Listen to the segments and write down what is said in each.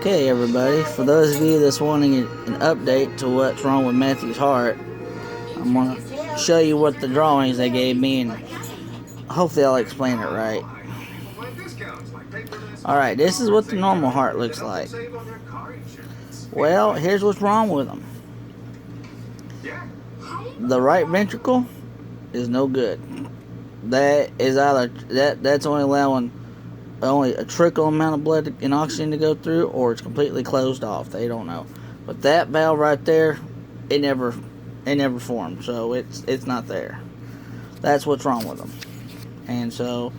Okay, everybody, for those of you that's wanting an update to what's wrong with Matthew's heart, I'm going to show you what the drawings they gave me, and hopefully I'll explain it right. Alright, this is what the normal heart looks like. Well, here's what's wrong with them. The right ventricle is no good. That is either that's only allowing only a trickle amount of blood and oxygen to go through, or it's completely closed off. They don't know. But that valve right there, it never formed, so it's not there. That's what's wrong with them. And so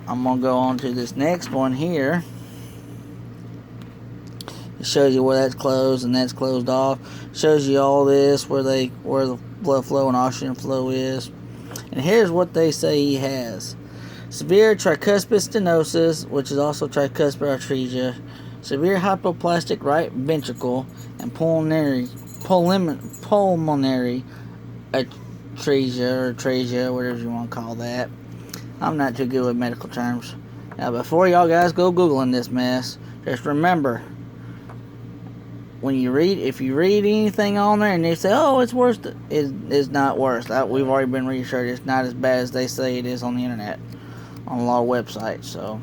I'm gonna go on to this next one here. It shows you where that's closed and that's closed off. Shows you all this where the blood flow and oxygen flow is. And here's what they say he has: severe tricuspid stenosis, which is also tricuspid atresia, severe hypoplastic right ventricle, and pulmonary atresia, whatever you want to call that. I'm not too good with medical terms. Now, before y'all guys go Googling this mess, just remember, if you read anything on there and they say, oh, it's worse, it's not worse. We've already been researched. It's not as bad as they say it is on the internet, on a lot of websites. So,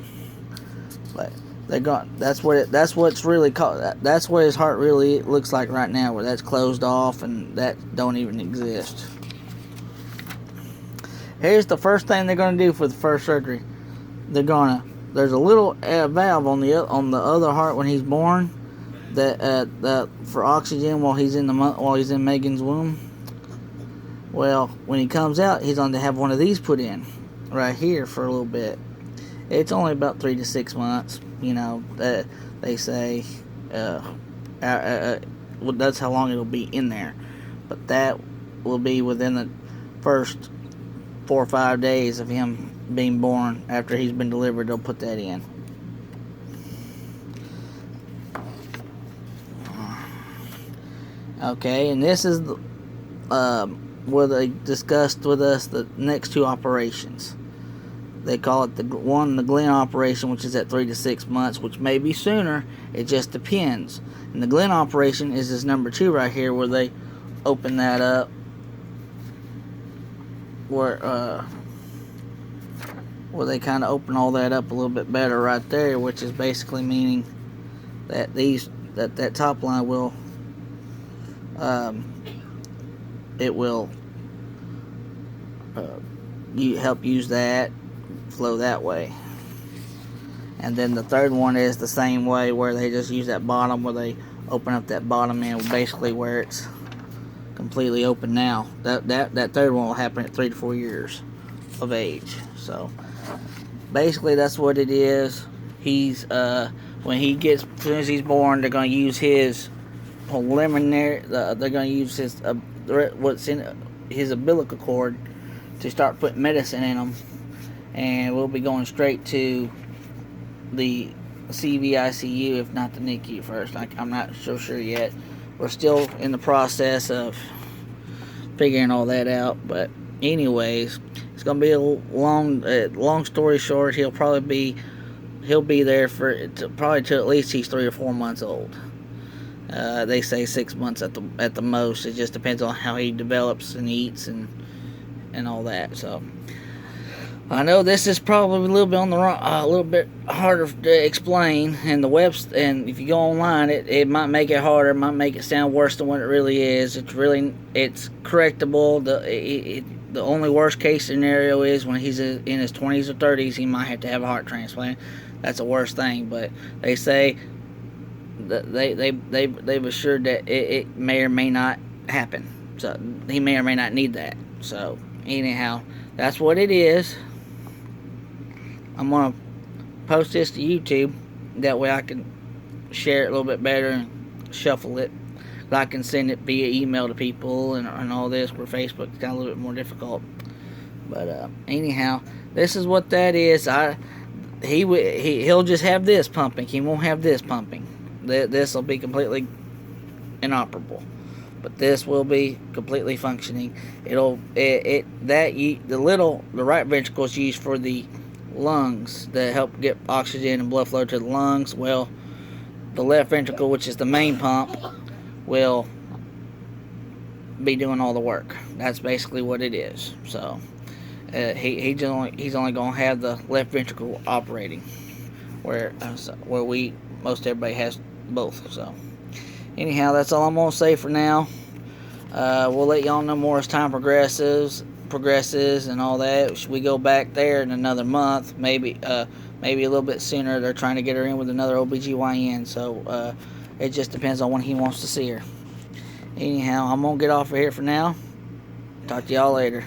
but that's what's really called. That's what his heart really looks like right now, where that's closed off and that don't even exist. Here's the first thing they're gonna do for the first surgery. There's a little valve on the other heart when he's born, that for oxygen while he's in Megan's womb. Well, when he comes out, he's going to have one of these put in right here for a little bit. It's only about 3 to 6 months. You know, they say that's how long it'll be in there. But that will be within the first 4 or 5 days of him being born. After he's been delivered, they'll put that in. Okay, and this is where they discussed with us the next 2 operations. They call it the Glenn operation, which is at 3 to 6 months, which may be sooner. It just depends. And the Glenn operation is this number 2 right here, where they open that up, where they kind of open all that up a little bit better right there, which is basically meaning that that top line will help use that flow that way. And then the third one is the same way, where they just use that bottom, where they open up that bottom end, basically where it's completely open now. That third one will happen at 3 to 4 years of age. So basically that's what it is. He's as soon as he's born, they're going to use his preliminary, they're going to use his what's in his umbilical cord to start putting medicine in him, and we'll be going straight to the CVICU, if not the NICU first. I'm not so sure yet. We're still in the process of figuring all that out, but anyways, it's going to be a long story short. He'll be there probably till at least he's 3 or 4 months old. They say 6 months at the most. It just depends on how he develops and eats and all that. So I know this is probably a little bit a little bit harder to explain, and and if you go online, it might make it harder. It might make it sound worse than what it really is. It's correctable. The only worst case scenario is when he's in his 20s or 30s, he might have to have a heart transplant. That's the worst thing. But they say they've assured that it may or may not happen, so he may or may not need that. So anyhow, that's what it is. I'm gonna post this to YouTube, that way I can share it a little bit better and shuffle it. I can send it via email to people and all this, where Facebook is kind of a little bit more difficult. But anyhow, this is what that is. He'll just have this pumping. He won't have this pumping. This will be completely inoperable, but this will be completely functioning. The right ventricle is used for the lungs, to help get oxygen and blood flow to the lungs. Well, the left ventricle, which is the main pump, will be doing all the work. That's basically what it is. So he's only gonna have the left ventricle operating, where most everybody has both. So anyhow, that's all I'm gonna say for now. We'll let y'all know more as time progresses and all that. Should we go back there in another month? Maybe a little bit sooner. They're trying to get her in with another OBGYN, so it just depends on when he wants to see her. Anyhow, I'm gonna get off of here for now. Talk to y'all later.